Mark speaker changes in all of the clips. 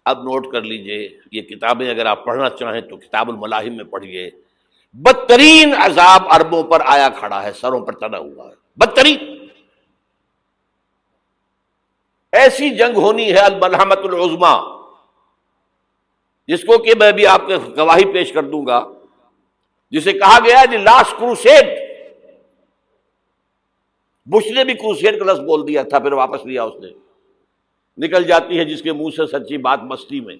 Speaker 1: اب نوٹ کر لیجئے، یہ کتابیں اگر آپ پڑھنا چاہیں تو کتاب الملاحم میں پڑھیے، بدترین عذاب عربوں پر آیا کھڑا ہے، سروں پر تنا ہوا ہے، بدترین ایسی جنگ ہونی ہے الملحمۃ العظمیٰ، جس کو کہ میں بھی آپ کے گواہی پیش کر دوں گا، جسے کہا گیا ہے دی لاسٹ کروسیڈ۔ بش نے بھی کروسیڈ کا لفظ بول دیا تھا، پھر واپس لیا اس نے۔ نکل جاتی ہے جس کے منہ سے سچی بات مستی میں،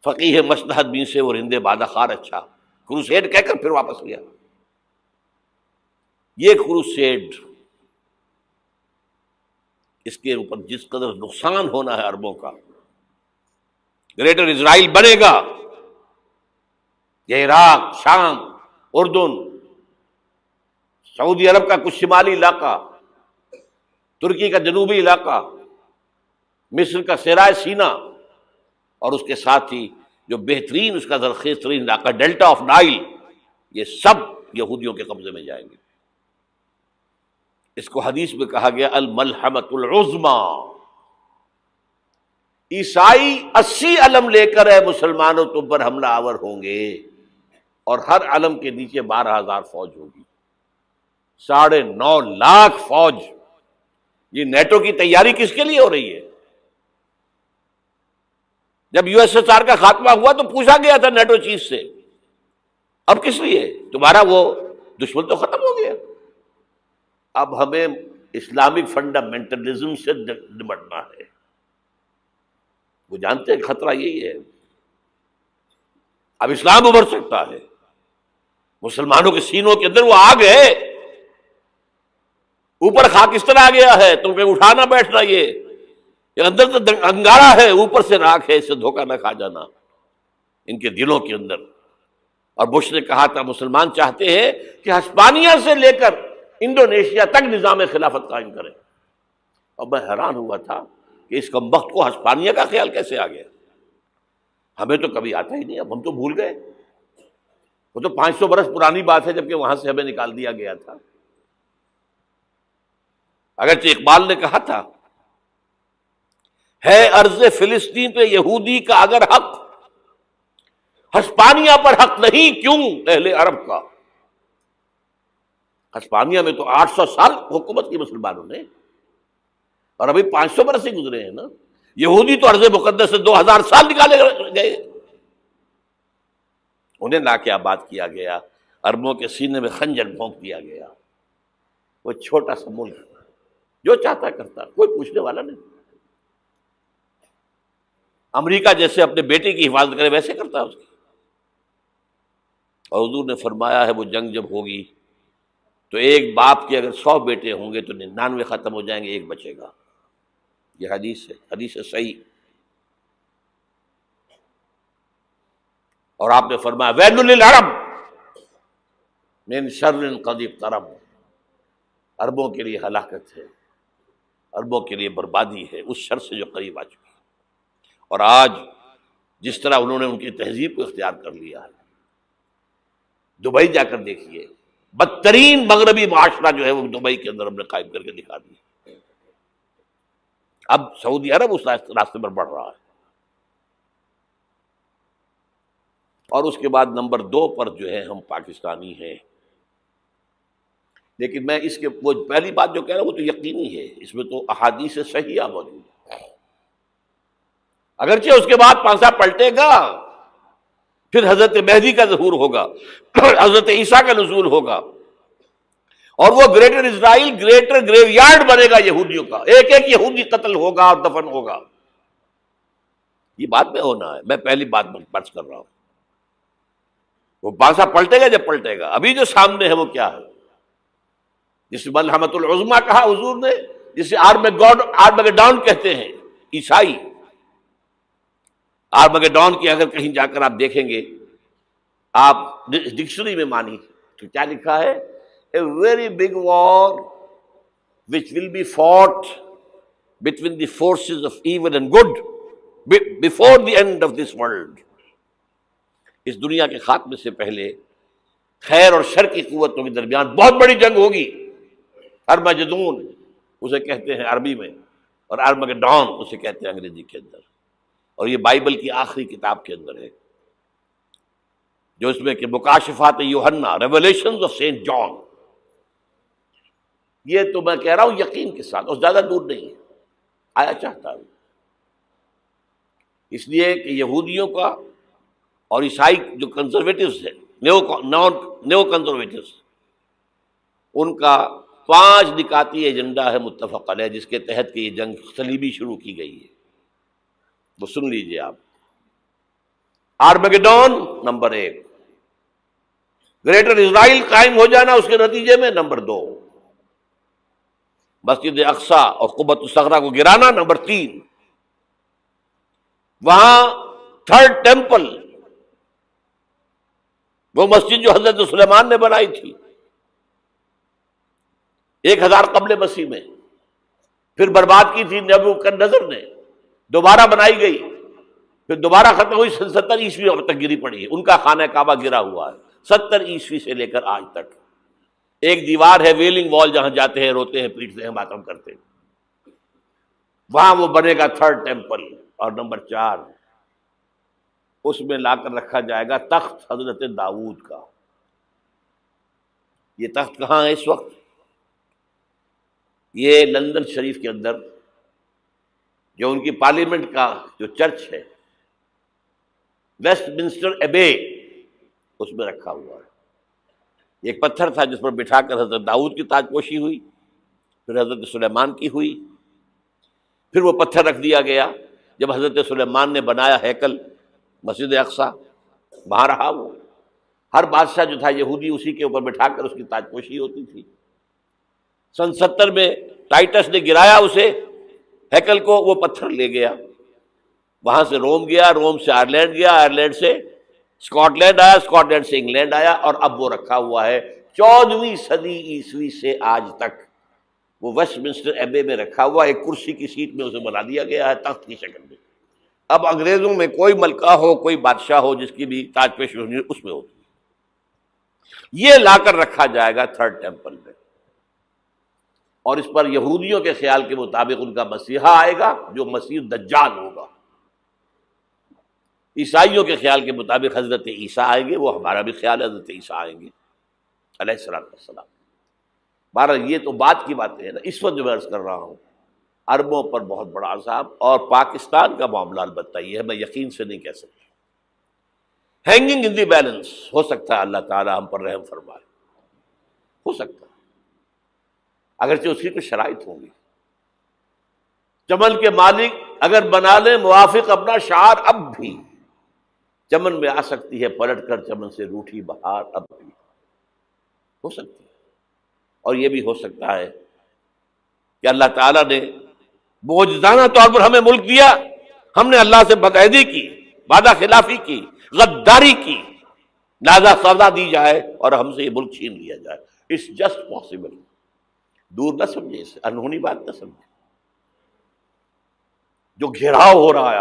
Speaker 1: فقیہ مصلحت بین سے وہ رندے بادہ خار اچھا، کروسیڈ کہہ کر پھر واپس لیا۔ یہ کروسیڈ، اس کے اوپر جس قدر نقصان ہونا ہے عربوں کا، گریٹر اسرائیل بنے گا، یہ عراق، شام، اردن، سعودی عرب کا کچھ شمالی علاقہ، ترکی کا جنوبی علاقہ، مصر کا صحرائے سینا، اور اس کے ساتھ ہی جو بہترین اس کا زرخیز ترین علاقہ ڈیلٹا آف نائل، یہ سب یہودیوں کے قبضے میں جائیں گے۔ اس کو حدیث میں کہا گیا الملحمۃ العظمیٰ۔ عیسائی 80 علم لے کر ہے مسلمانوں تم پر حملہ آور ہوں گے، اور ہر علم کے نیچے 12,000 فوج ہوگی، 9.5 لاکھ فوج۔ یہ نیٹو کی تیاری کس کے لیے ہو رہی ہے؟ جب یو ایس ایس آر کا خاتمہ ہوا تو پوچھا گیا تھا نیٹو چیف سے، اب کس لیے؟ تمہارا وہ دشمن تو ختم ہو گیا، اب ہمیں اسلامک فنڈامنٹلزم سے نمٹنا ہے۔ وہ جانتے ہیں خطرہ یہی ہے، اب اسلام ابھر سکتا ہے، مسلمانوں کے سینوں کے اندر وہ آگ ہے، اوپر خاکستر آ گیا ہے، تم پہ اٹھانا بیٹھنا، یہ اندر تو انگارہ ہے، اوپر سے راکھ ہے، اس سے دھوکہ نہ کھا جانا ان کے دلوں کے اندر۔ اور بش نے کہا تھا مسلمان چاہتے ہیں کہ ہسپانیہ سے لے کر انڈونیشیا تک نظام خلافت قائم کریں، اور میں حیران ہوا تھا کہ اس کمبخت کو ہسپانیہ کا خیال کیسے آ گیا؟ ہمیں تو کبھی آتا ہی نہیں، اب ہم تو بھول گئے، وہ تو 500 برس پرانی بات ہے جبکہ وہاں سے ہمیں نکال دیا گیا تھا۔ اگرچہ اقبال نے کہا تھا ہے ارض فلسطین پہ یہودی کا اگر حق، ہسپانیہ پر حق نہیں کیوں اہل عرب کا؟ ہسپانیہ میں تو 800 سال حکومت کی مسلمانوں نے، اور ابھی 500 برس ہی گزرے ہیں نا۔ یہودی تو ارض مقدس سے 2000 سال نکالے گئے، انہیں لا کے آباد کیا گیا، عربوں کے سینے میں خنجر بھونک دیا گیا۔ وہ چھوٹا سا ملک جو چاہتا کرتا، کوئی پوچھنے والا نہیں۔ امریکہ جیسے اپنے بیٹے کی حفاظت کرے ویسے کرتا ہے اس کی۔ اور حضور نے فرمایا ہے وہ جنگ جب ہوگی تو ایک باپ کے اگر 100 بیٹے ہوں گے تو 99 ختم ہو جائیں گے، ایک بچے گا۔ یہ حدیث ہے، حدیث ہے صحیح۔ اور آپ نے فرمایا ویل للعرب من شر قد اقترب، عربوں کے لیے ہلاکت ہے، عربوں کے لیے بربادی ہے اس شر سے جو قریب آ چکی ہے۔ اور آج جس طرح انہوں نے ان کی تہذیب کو اختیار کر لیا ہے، دبئی جا کر دیکھیے، بدترین مغربی معاشرہ جو ہے وہ دبئی کے اندر ہم نے قائم کر کے دکھا دیا۔ اب سعودی عرب اس راستے پر بڑھ رہا ہے۔ اور اس کے بعد نمبر 2 پر جو ہے ہم پاکستانی ہیں، لیکن میں اس کے وہ پہلی بات جو کہہ رہا ہوں وہ تو یقینی ہے، اس میں تو احادیث صحیحہ موجود ہے۔ اگرچہ اس کے بعد پانسا پلٹے گا، پھر حضرت مہدی کا ظہور ہوگا، حضرت عیسیٰ کا نزول ہوگا، اور وہ گریٹر اسرائیل گریٹر گریو یارڈ بنے گا یہودیوں کا، ایک ایک یہودی قتل ہوگا اور دفن ہوگا۔ یہ بات میں ہونا ہے، میں پہلی بات بات کر رہا ہوں۔ وہ پانسا پلٹے گا جب پلٹے گا، ابھی جو سامنے ہے وہ کیا ہے؟ جس ملحمۃ العظمیٰ کہا حضور نے، جسے آرمگیڈون کہتے ہیں عیسائی۔ آرمگیڈون کی اگر کہیں جا کر آپ دیکھیں گے، آپ ڈکشنری میں مانی تو کیا لکھا ہے؟ A very big war which will be fought between the forces of evil and good before the end of this world۔ اس دنیا کے خاتمے سے پہلے خیر اور شر کی قوتوں کے درمیان بہت بڑی جنگ ہوگی۔ ارمجدون اسے کہتے ہیں عربی میں، اور ارمگیڈون اسے کہتے ہیں انگریزی کے اندر۔ اور یہ بائبل کی آخری کتاب کے اندر ہے، جو اس میں کہ مکاشفات یوحنا، ریولیشنز آف سینٹ جان. یہ تو میں کہہ رہا ہوں یقین کے ساتھ، اور زیادہ دور نہیں ہے، آیا چاہتا ہوں. اس لیے کہ یہودیوں کا اور عیسائی جو کنزرویٹوز ہیں، نیو کنزرویٹوز، ان کا 5 نکاتی ایجنڈا ہے متفق علیہ، جس کے تحت کہ یہ جنگ صلیبی شروع کی گئی ہے. وہ سن لیجئے آپ. آرمیگیڈون نمبر 1، گریٹر اسرائیل قائم ہو جانا اس کے نتیجے میں نمبر 2، مسجد اقصی اور قبۃ الصغریٰ کو گرانا نمبر 3، وہاں تھرڈ ٹیمپل، وہ مسجد جو حضرت سلیمان نے بنائی تھی 1000 قبل مسیح میں، پھر برباد کی تھی نبوکدنضر نے، دوبارہ بنائی گئی، پھر دوبارہ ختم ہوئی 70 عیسوی تک گری پڑی ہے. ان کا خانہ کعبہ گرا ہوا ہے 70 عیسوی سے لے کر آج تک. ایک دیوار ہے ویلنگ وال، جہاں جاتے ہیں، روتے ہیں، پیٹتے ہیں، ماتم کرتے ہیں، وہاں وہ بنے گا تھرڈ ٹیمپل. اور نمبر 4، اس میں لا کر رکھا جائے گا تخت حضرت داؤد کا. یہ تخت کہاں ہے اس وقت؟ یہ لندن شریف کے اندر، جو ان کی پارلیمنٹ کا جو چرچ ہے، ویسٹ منسٹر ایبے، اس میں رکھا ہوا ہے. ایک پتھر تھا جس پر بٹھا کر حضرت داؤد کی تاج پوشی ہوئی، پھر حضرت سلیمان کی ہوئی، پھر وہ پتھر رکھ دیا گیا جب حضرت سلیمان نے بنایا ہیکل مسجد اقصی، وہاں رہا وہ. ہر بادشاہ جو تھا یہودی اسی کے اوپر بٹھا کر اس کی تاج پوشی ہوتی تھی. سن 70 میں ٹائٹس نے گرایا اسے، ہیکل کو، وہ پتھر لے گیا، وہاں سے روم گیا، روم سے آئرلینڈ گیا، آئرلینڈ سے اسکاٹ لینڈ آیا، اسکاٹ لینڈ سے انگلینڈ آیا، اور اب وہ رکھا ہوا ہے 14ویں صدی عیسوی سے آج تک. وہ ویسٹ منسٹر ایبے میں رکھا ہوا، ایک کرسی کی سیٹ میں اسے بنا دیا گیا ہے تخت کی شکل میں. اب انگریزوں میں کوئی ملکہ ہو، کوئی بادشاہ ہو جس کی بھی تاج پوشی ہونی اس میں ہوتی. یہ لا کر رکھا جائے گا تھرڈ ٹیمپل میں، اور اس پر یہودیوں کے خیال کے مطابق ان کا مسیحا آئے گا جو مسیح دجال ہوگا. عیسائیوں کے خیال کے مطابق حضرت عیسیٰ آئیں گے، وہ ہمارا بھی خیال ہے حضرت عیسیٰ آئیں گے علیہ السلام. بہرحال یہ تو بات کی باتیں ہیں نا. اس وقت جو میں عرض کر رہا ہوں، عربوں پر بہت بڑا عذاب، اور پاکستان کا معاملہ البتہ یہ ہے، میں یقین سے نہیں کہہ سکتا. ہینگنگ ان دی بیلنس، ہو سکتا ہے اللہ تعالیٰ ہم پر رحم فرمائے، ہو سکتا ہے، اگرچہ اس کی کچھ شرائط ہوں گی. چمن کے مالک اگر بنا لیں موافق اپنا شعار، اب بھی چمن میں آ سکتی ہے پلٹ کر چمن سے روٹھی بہار، اب بھی ہو سکتی ہے. اور یہ بھی ہو سکتا ہے کہ اللہ تعالیٰ نے معجزانہ طور پر ہمیں ملک دیا، ہم نے اللہ سے بدعہدی کی، وعدہ خلافی کی، غداری کی، لہذا سزا دی جائے اور ہم سے یہ ملک چھین لیا جائے. It's just possible. دور نہ سمجھے اسے، انہونی بات نہ سمجھے. جو گھیراؤ ہو رہا ہے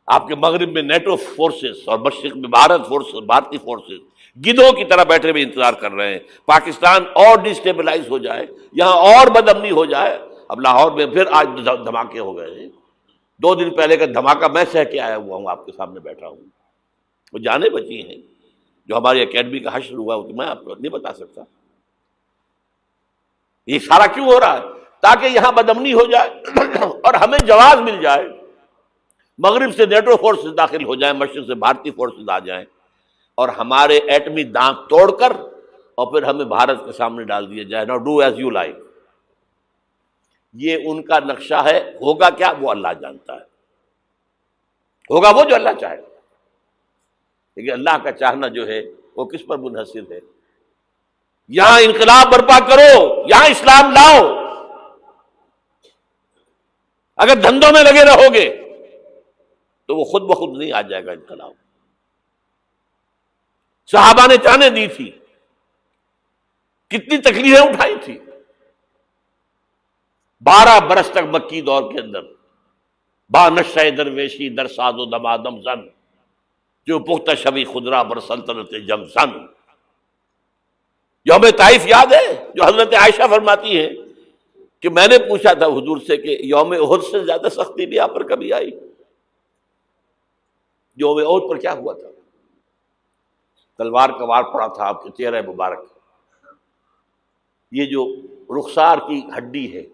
Speaker 1: آپ کے مغرب میں نیٹو فورسز اور مشرق میں بھارتی فورسز گدھوں کی طرح بیٹھے ہوئے انتظار کر رہے ہیں پاکستان اور ڈسٹیبلائز ہو جائے، یہاں اور بدامنی ہو جائے. اب لاہور میں پھر آج دھماکے ہو گئے ہیں. 2 دن پہلے کا دھماکہ میں سہ کے آیا ہوا ہوں، آپ کے سامنے بیٹھا ہوں. وہ جانیں بچی ہیں، جو ہماری اکیڈمی کا حشر ہوا وہ میں آپ کو نہیں بتا سکتا. یہ سارا کیوں ہو رہا ہے؟ تاکہ یہاں بدامنی ہو جائے اور ہمیں جواز مل جائے. مغرب سے نیٹو فورسز داخل ہو جائیں، مشرق سے بھارتی فورسز آ جائیں، اور ہمارے ایٹمی دانت توڑ کر اور پھر ہمیں بھارت کے سامنے ڈال دیا جائے. Now do as you like. یہ ان کا نقشہ ہے. ہوگا کیا وہ اللہ جانتا ہے، ہوگا وہ جو اللہ چاہے. لیکن اللہ کا چاہنا جو ہے وہ کس پر منحصر ہے؟ یہاں انقلاب برپا کرو، یہاں اسلام لاؤ. اگر دھندوں میں لگے رہو گے تو وہ خود بخود نہیں آ جائے گا انقلاب. صحابہ نے جانیں دی تھی، کتنی تکلیفیں اٹھائی تھی. 12 برس تک مکی دور کے اندر با نشہ درویشی در ساز و دمادم زن، جو پختہ شبی خدرا بر سلطنت جم زن. یوم طائف یاد ہے جو حضرت عائشہ فرماتی ہے کہ میں نے پوچھا تھا حضور سے کہ یوم احد سے زیادہ سختی بھی آپ پر کبھی آئی؟ یوم احد پر کیا ہوا تھا؟ تلوار کا وار پڑا تھا آپ کے چہرہ مبارک، یہ جو رخسار کی ہڈی ہے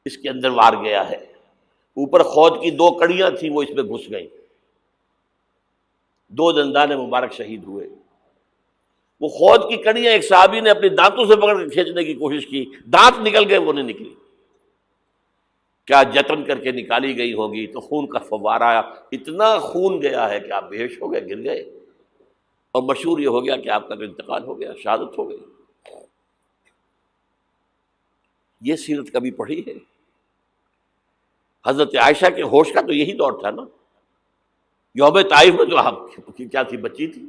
Speaker 1: اس کے اندر وار گیا ہے، اوپر خود کی 2 کڑیاں تھیں وہ اس میں گھس گئیں، 2 دندان مبارک شہید ہوئے۔ وہ خود کی کڑیاں ایک صحابی نے اپنے دانتوں سے پکڑ کے کھینچنے کی کوشش کی، دانت نکل گئے، وہ نہیں نکلی، کیا جتن کر کے نکالی گئی ہوگی تو خون کا فوارہ آیا، اتنا خون گیا ہے کہ آپ بے ہوش ہو گئے، گر گئے، اور مشہور یہ ہو گیا کہ آپ کا تو انتقال ہو گیا، شہادت ہو گئی۔ یہ سیرت کبھی پڑھی ہے؟ حضرت عائشہ کے ہوش کا تو یہی دور تھا نا، یوم طائف میں تو آپ کی کیا تھی، بچی تھی،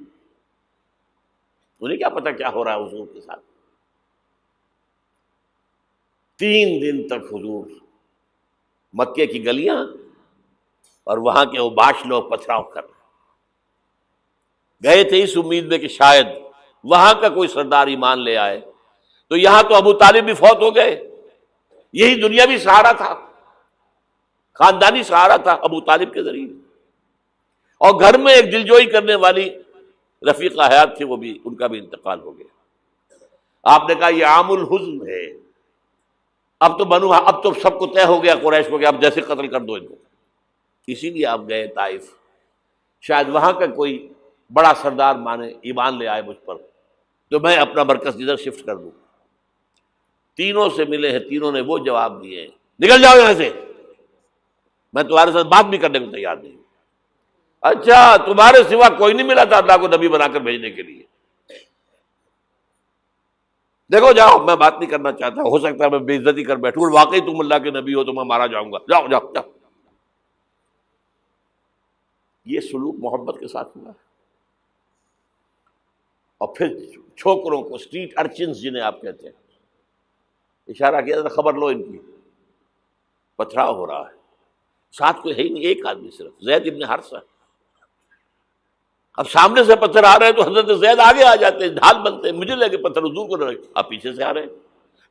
Speaker 1: انہیں کیا پتا کیا ہو رہا ہے حضور کے ساتھ۔ 3 دن تک حضور مکے کی گلیاں اور وہاں کے اوباش لوگ پتھراؤ کر گئے تھے اس امید میں کہ شاید وہاں کا کوئی سردار ایمان لے آئے، تو یہاں تو ابو طالب بھی فوت ہو گئے، یہی دنیاوی سہارا تھا، خاندانی سہارا تھا ابو طالب کے ذریعے، اور گھر میں ایک دلجوئی کرنے والی رفیقہ حیات تھی، وہ بھی، ان کا بھی انتقال ہو گیا۔ آپ نے کہا یہ عام الحزن ہے، اب تو سب کو طے ہو گیا قریش کو کہ اب جیسے قتل کر دو ان کو، اسی لیے آپ گئے طائف، شاید وہاں کا کوئی بڑا سردار مانے ایمان لے آئے مجھ پر تو میں اپنا مرکز ادھر شفٹ کر دوں۔ تینوں سے ملے ہیں، تینوں نے وہ جواب دیے ہیں، نکل جاؤ یہاں سے، میں تمہارے ساتھ بات بھی کرنے کو تیار نہیں۔ اچھا، تمہارے سوا کوئی نہیں ملا تھا اللہ کو نبی بنا کر بھیجنے کے لیے؟ دیکھو جاؤ، میں بات نہیں کرنا چاہتا، ہو سکتا ہے میں بے عزتی کر بیٹھوں، اور واقعی تم اللہ کے نبی ہو تو میں مارا جاؤں گا، جاؤ جاؤ جاؤ۔ یہ سلوک محبت کے ساتھ ہوا ہے۔ اور پھر چھوکروں کو، اسٹریٹ ارچنز جنہیں آپ کہتے ہیں، اشارہ کیا تھا، خبر لو ان کی، پتھراؤ ہو رہا ہے، ساتھ کوئی ہے ہی نہیں، ایک آدمی صرف، زید ابن حارثہ۔ اب سامنے سے پتھر آ رہے ہیں تو حضرت زید آگے آ جاتے ہیں، ڈھال بنتے ہیں، مجھے لگے پتھر حضور کو لگے، آپ پیچھے سے آ رہے ہیں،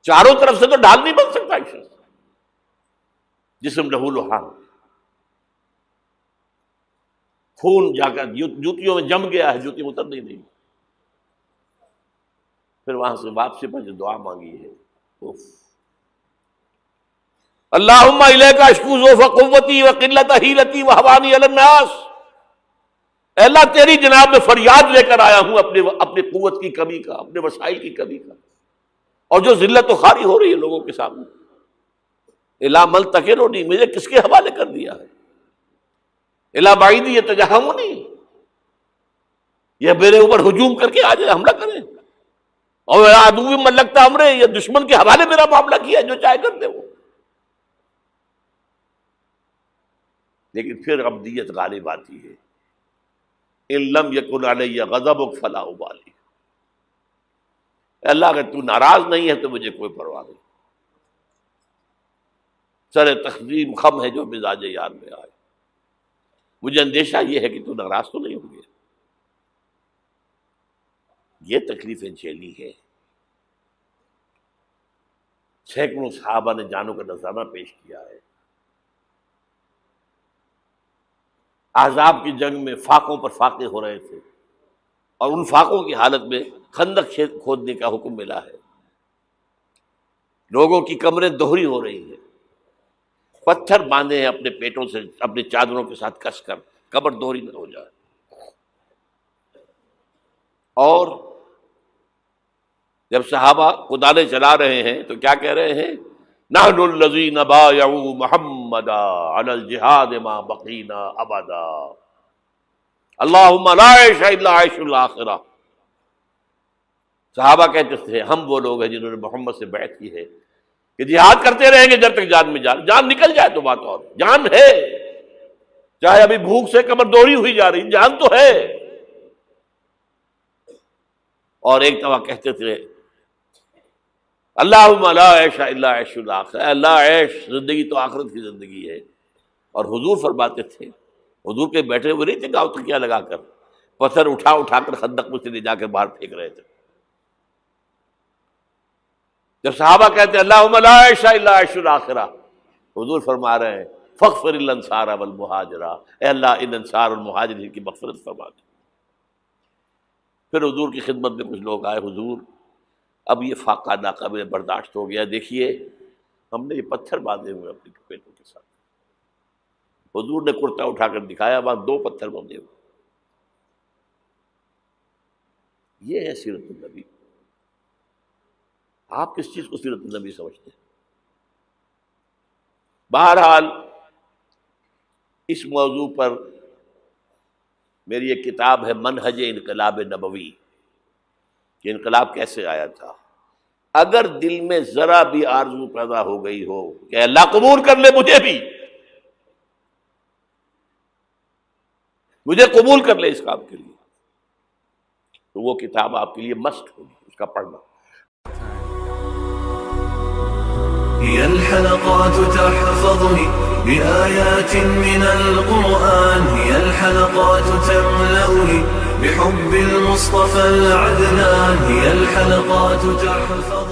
Speaker 1: چاروں طرف سے تو ڈھال نہیں بن سکتا ایک شخص، جسم لہو لہان، خون جا کر جوتیوں میں جم گیا ہے، جوتی اتر نہیں رہی۔ پھر وہاں سے واپسی پر جو دعا مانگی ہے، اللہم الیک اشکو ضعف قوتی وقلت حیلتی وہوانی علی الناس، اے اللہ تیری جناب میں فریاد لے کر آیا ہوں اپنی قوت کی کمی کا، اپنے وسائل کی کمی کا، اور جو ذلت و خواری ہو رہی ہے لوگوں کے سامنے، الا مل تکلنی، مجھے کس کے حوالے کر دیا ہے، الا بعیدی یتجہمنی، یہ میرے اوپر ہجوم کر کے آ جائے، حملہ کریں، اور عدو من لگتا امرے، یہ دشمن کے حوالے میرا معاملہ کیا، جو چاہے کر دے وہ۔ لیکن پھر عبدیت غالب آتی ہے، ان لم یکن علی غضبک فلا ابالی، اللہ اگر تو ناراض نہیں ہے تو مجھے کوئی پرواہ نہیں، سر تقسیم خم ہے جو مزاج یار میں آئے، مجھے اندیشہ یہ ہے کہ تو ناراض تو نہیں ہو گیا۔ یہ تکلیفیں جھیلی ہے، سینکڑوں صحابہ نے جانوں کا نذرانہ پیش کیا ہے، احزاب کی جنگ میں فاقوں پر فاقے ہو رہے تھے، اور ان فاقوں کی حالت میں خندق کھودنے کا حکم ملا ہے، لوگوں کی کمریں دوہری ہو رہی ہیں، پتھر باندھے ہیں اپنے پیٹوں سے، اپنی چادروں کے ساتھ کس کر کمر دوہری نہ ہو جائے، اور جب صحابہ کدالیں چلا رہے ہیں تو کیا کہہ رہے ہیں، نحن الذین بایعوا محمدا علی الجہاد ما بقینا ابدا، اللہم لا عیش الا عیش الاخرہ۔ صحابہ کہتے تھے ہم وہ لوگ ہیں جنہوں نے محمد سے بیعت کی ہے کہ جہاد کرتے رہیں گے جب تک جان میں جان نکل جائے تو بات، اور جان ہے، چاہے ابھی بھوک سے کمر دوہری ہوئی جا رہی، جان تو ہے۔ اور ایک دفعہ کہتے تھے اللہم لا عیش الا عیش الاخرہ، اللہ عیش، زندگی تو آخرت کی زندگی ہے۔ اور حضور فرماتے تھے، حضور کے بیٹھے ہوئے نہیں تھے گاؤں تکیہ لگا کر، پتھر اٹھا اٹھا کر خندق میں سے لے جا کے باہر پھینک رہے تھے۔ جب صحابہ کہتے ہیں اللہم لا عیش الا عیش الاخرہ، حضور فرما رہے ہیں فاغفر للانصار والمہاجرہ، اے اللہ ان انصار اور مہاجرین کی مغفرت فرما دے۔ پھر حضور کی خدمت میں کچھ لوگ آئے، حضور اب یہ فاقہ ناقابل برداشت ہو گیا، دیکھیے ہم نے یہ پتھر باندھے ہوئے اپنے پیٹوں کے ساتھ۔ حضور نے کرتا اٹھا کر دکھایا، وہاں 2 پتھر باندھے ہوئے۔ یہ ہے سیرت النبی۔ آپ کس چیز کو سیرت النبی سمجھتے ہیں؟ بہرحال اس موضوع پر میری ایک کتاب ہے منہج انقلاب نبوی، کہ انقلاب کیسے آیا تھا۔ اگر دل میں ذرا بھی آرزو پیدا ہو گئی ہو کہ اللہ قبول کر لے مجھے قبول کر لے اس کام کے لیے، تو وہ کتاب آپ کے لیے مست ہوگی، اس کا پڑھنا۔
Speaker 2: هي الحلقات تحفظني بآيات من القرآن، هي الحلقات تملأني بحب المصطفى العدنان، هي الحلقات تحفظني